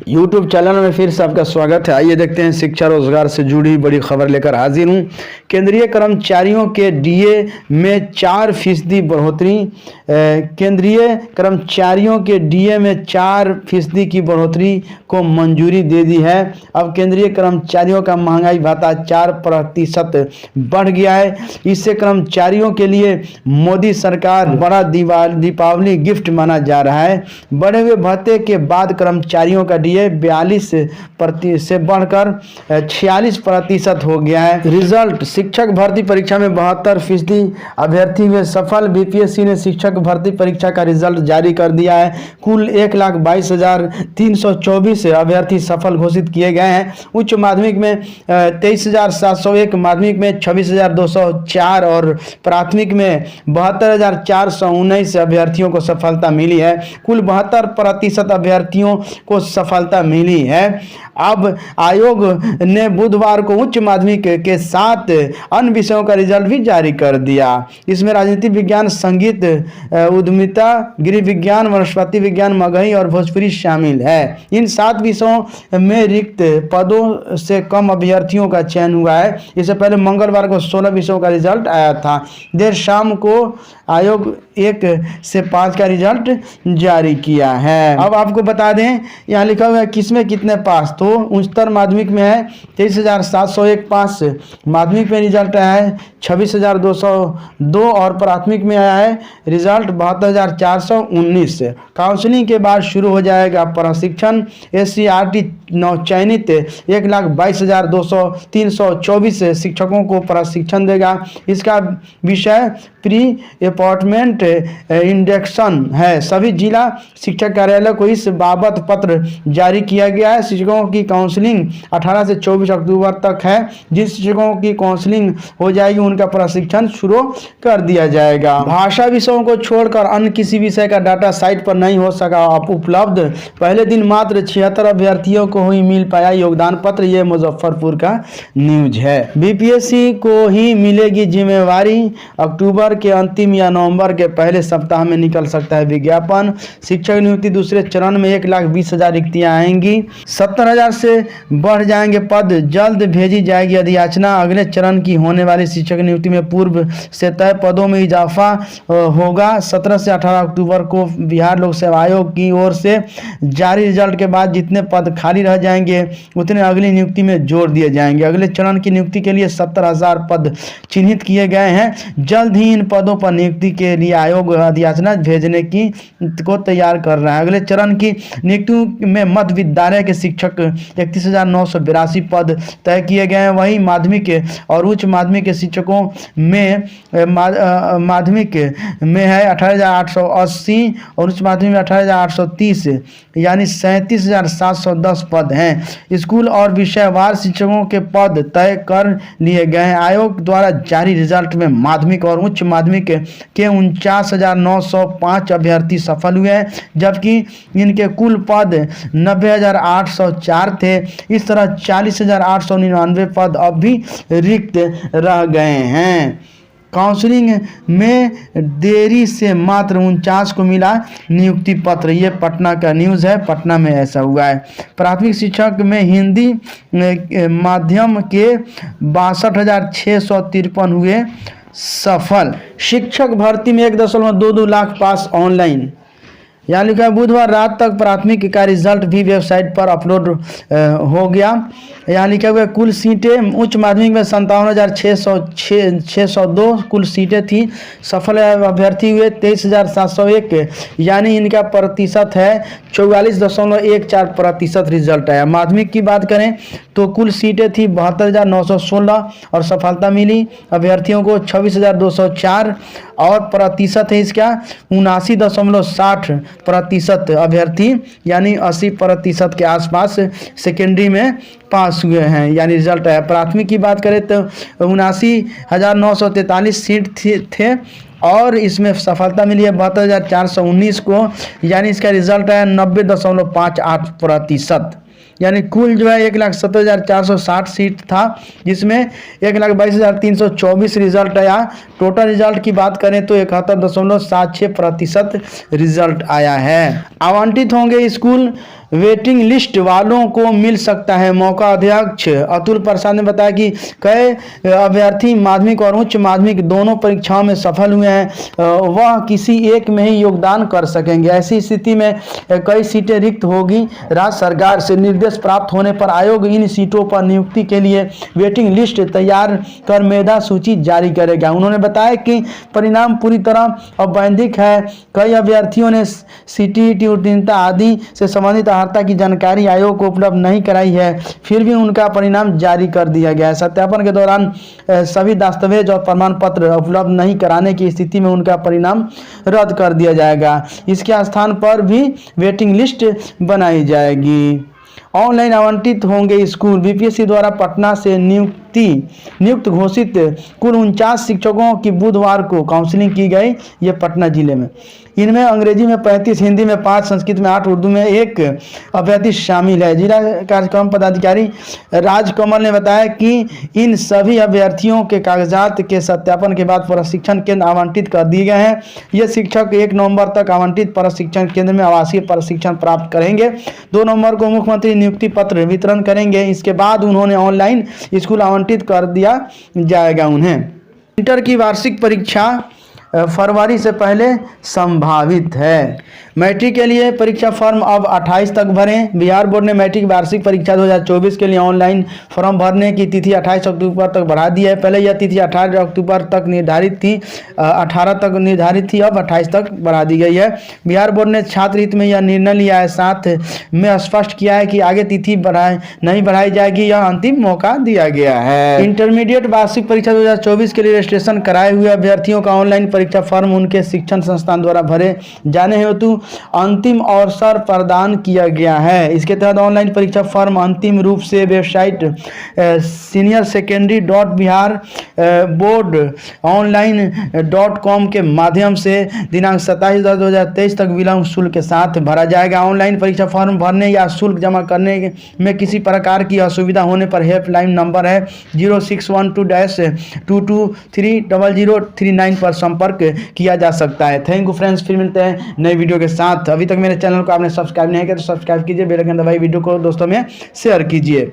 YouTube channel में फिर से आपका स्वागत है। आइए देखते हैं शिक्षा रोजगार से जुड़ी बड़ी खबर लेकर हाजिर हूँ। केंद्रीय कर्मचारियों के डीए में 4% बढ़ोतरी। केंद्रीय कर्मचारियों के डीए में 4% की बढ़ोतरी को मंजूरी दे दी है। अब केंद्रीय कर्मचारियों का महंगाई भत्ता 4% बढ़ गया है। इससे कर्मचारियों के लिए मोदी सरकार बड़ा दीपावली गिफ्ट माना जा रहा है। बढ़े हुए भत्ते के बाद कर्मचारियों का डीए 42% से बढ़कर 46% हो गया है। रिजल्ट, शिक्षक भर्ती परीक्षा में 72% अभ्यर्थी हुए सफल। बीपीएससी ने शिक्षक भर्ती परीक्षा का रिजल्ट जारी कर दिया है। कुल 1,22,324 अभ्यर्थी सफल घोषित किए गए हैं। उच्च माध्यमिक में 23,701, माध्यमिक में 26,204 और प्राथमिक में 72,419 अभ्यर्थियों को सफलता मिली है। कुल 72% अभ्यर्थियों को सफलता मिली है। अब आयोग ने बुधवार को उच्च माध्यमिक के साथ अन्य विषयों का रिजल्ट भी जारी कर दिया। इसमें राजनीति विज्ञान, संगीत, उद्यमिता, गृह विज्ञान, वनस्पति विज्ञान, मगही और भोजपुरी शामिल है। इन 7 विषयों में रिक्त पदों से कम अभ्यर्थियों का चयन हुआ है। इससे पहले मंगलवार को 16 विषयों का रिजल्ट आया था। देर शाम को आयोग 1 से 5 का रिजल्ट जारी किया है। अब आपको बता दें, यहाँ लिखा हुआ है किसमें कितने पास। तो उच्चतर माध्यमिक में है 23,701 पास, माध्यमिक में रिजल्ट आया है 26,202 और प्राथमिक में आया है रिजल्ट 72,419। काउंसलिंग के बाद शुरू हो जाएगा प्रशिक्षण। SCRT नवचयनित 1,22,324 शिक्षकों को प्रशिक्षण देगा। इसका विषय प्री अपॉइंटमेंट इंडक्शन है। सभी जिला शिक्षा कार्यालय को इस बाबत पत्र जारी किया गया है। शिक्षकों की काउंसलिंग 18 से 24 अक्टूबर तक है। जिन शिक्षकों की काउंसलिंग हो जाएगी उनका प्रशिक्षण शुरू कर दिया जाएगा। भाषा विषयों को छोड़कर अन्य किसी विषय का डाटा साइट पर नहीं हो सका उपलब्ध। पहले दिन मात्र 76 अभ्यर्थियों को ही मिल पाया योगदान पत्र। यह मुजफ्फरपुर का न्यूज है। बीपीएससी को ही मिलेगी जिम्मेवारी। अक्टूबर के अंतिम या नवंबर के पहले सप्ताह में निकल सकता है विज्ञापन। शिक्षक नियुक्ति दूसरे चरण में 1,20,000 रिक्तियां आएंगी। 70,000 से बढ़ जाएंगे पद। जल्द भेजी जाएगी अधियाचना। अगले चरण की होने वाली शिक्षक नियुक्ति में पूर्व से तय पदों में इजाफा होगा। 17 से 18 अक्टूबर को बिहार लोक सेवा आयोग की ओर से जारी रिजल्ट के बाद जितने पद खाली रह जाएंगे उतने अगली नियुक्ति में जोड़ दिए जाएंगे। अगले चरण की नियुक्ति के लिए 70,000 पद चिन्हित किए गए हैं। जल्द ही इन पदों पर नियुक्ति के लिए आयोग अधियाचना भेजने को तैयार कर रहा है। अगले चरण की नियुक्ति में मध्य विद्यालय के शिक्षक 31,982 पद तय किए गए हैं। वहीं माध्यमिक और उच्च माध्यमिक के शिक्षकों में माध्यमिक में है 18,880 और उच्च माध्यमिक में 18,830 यानी 37,710 पद हैं। स्कूल और विषयवार शिक्षकों के पद तय कर लिए गए हैं। आयोग द्वारा जारी रिजल्ट में माध्यमिक और उच्च माध्यमिक के 49,905 अभ्यर्थी सफल हुए हैं, जबकि इनके कुल पद 90,804 थे। इस तरह 40,899 पद अब भी रिक्त रह गए हैं। काउंसलिंग में देरी से मात्र 49 को मिला नियुक्ति पत्र। ये पटना का न्यूज़ है। पटना में ऐसा हुआ है। प्राथमिक शिक्षक में हिंदी माध्यम के 62,653 हुए सफल। शिक्षक भर्ती में 1.22 लाख पास ऑनलाइन। यहाँ लिखा है बुधवार रात तक प्राथमिक का रिजल्ट भी वेबसाइट पर अपलोड हो गया। यहाँ लिखा हुआ कुल सीटें उच्च माध्यमिक में 57,602 कुल सीटें थी। सफल अभ्यर्थी हुए 23,701 यानी इनका प्रतिशत है 44.14% रिजल्ट आया। माध्यमिक की बात करें तो कुल सीटें थी 72,916 और सफलता मिली अभ्यर्थियों को 26,204 और प्रतिशत है इसका 79.60% अभ्यर्थी यानी 80% के आसपास सेकेंडरी में पास हुए हैं, यानी रिजल्ट आया। प्राथमिक की बात करें तो 79,943 सीट थे और इसमें सफलता मिली है 72,419 को, यानी इसका रिजल्ट आया 90.58%। यानी कुल जो है 1,70,460 सीट था, जिसमें 1,22,324 रिजल्ट आया। टोटल रिजल्ट की बात करें तो 71.76% रिजल्ट आया है। आवंटित होंगे स्कूल वेटिंग लिस्ट वालों को मिल सकता है मौका। अध्यक्ष अतुल प्रसाद ने बताया कि कई अभ्यर्थी माध्यमिक और उच्च माध्यमिक दोनों परीक्षाओं में सफल हुए हैं, वह किसी एक में ही योगदान कर सकेंगे। ऐसी स्थिति में कई सीटें रिक्त होगी। राज्य सरकार से निर्देश प्राप्त होने पर आयोग इन सीटों पर नियुक्ति के लिए वेटिंग लिस्ट तैयार कर मेधा सूची जारी करेगा। उन्होंने बताया कि परिणाम पूरी तरह औपबंधिक है। कई अभ्यर्थियों ने सीटीईटी उत्तीर्णता आदि से संबंधित अर्हता की जानकारी आयोग को उपलब्ध नहीं कराई है, फिर भी उनका परिणाम जारी कर दिया गया है। सत्यापन के दौरान सभी दस्तावेज और प्रमाण पत्र उपलब्ध नहीं कराने की स्थिति में उनका परिणाम रद्द कर दिया जाएगा। इसके स्थान पर भी वेटिंग लिस्ट बनाई जाएगी। ऑनलाइन आवंटित होंगे स्कूल। बीपीएससी द्वारा पटना से नियुक्त घोषित कुल 49 शिक्षकों की बुधवार को काउंसलिंग की गई। ये पटना जिले में, इनमें अंग्रेजी में 35, हिंदी में 5, संस्कृत में 8, उर्दू में 1 अभ्यर्थी शामिल है। जिला कार्यक्रम पदाधिकारी राजकमल ने बताया कि इन सभी अभ्यर्थियों के कागजात के सत्यापन के बाद प्रशिक्षण केंद्र आवंटित कर दिए गए हैं। ये शिक्षक 1 नवंबर तक आवंटित प्रशिक्षण केंद्र में आवासीय प्रशिक्षण प्राप्त करेंगे। 2 नवंबर को मुख्यमंत्री नियुक्ति पत्र वितरण करेंगे। इसके बाद उन्होंने ऑनलाइन स्कूल आवंटित कर दिया जाएगा उन्हें। इंटर की वार्षिक परीक्षा फरवरी से पहले संभावित है। मैट्रिक के लिए परीक्षा फॉर्म अब 28 तक भरें। बिहार बोर्ड ने मैट्रिक वार्षिक परीक्षा 2024 के लिए ऑनलाइन फॉर्म भरने की तिथि 28 अक्टूबर तक बढ़ा दी है। पहले यह तिथि 18 अक्टूबर तक निर्धारित थी, 18 तक निर्धारित थी, अब 28 तक बढ़ा दी गई है। बिहार बोर्ड ने छात्र हित में यह निर्णय लिया है, साथ में स्पष्ट किया है कि आगे तिथि नहीं बढ़ाई जाएगी, यह अंतिम मौका दिया गया है। इंटरमीडिएट वार्षिक परीक्षा 2024 के लिए रजिस्ट्रेशन कराए हुए अभ्यर्थियों का ऑनलाइन परीक्षा फॉर्म उनके शिक्षण संस्थान द्वारा भरे जाने हेतु अंतिम अवसर प्रदान किया गया है। इसके तहत ऑनलाइन परीक्षा फॉर्म अंतिम रूप से वेबसाइट seniorsecondarybiharboardonline.com के माध्यम से दिनांक 27/10/2023 तक विलंब शुल्क के साथ भरा जाएगा। ऑनलाइन परीक्षा फॉर्म भरने या शुल्क जमा करने में किसी प्रकार की असुविधा होने पर हेल्पलाइन नंबर है 0612-2230039 पर संपर्क किया जा सकता है। थैंक यू फ्रेंड्स, फिर मिलते हैं नए वीडियो के साथ। अभी तक मेरे चैनल को आपने सब्सक्राइब नहीं किया तो सब्सक्राइब कीजिए, बेल आइकन दबाइए, वीडियो को दोस्तों में शेयर कीजिए।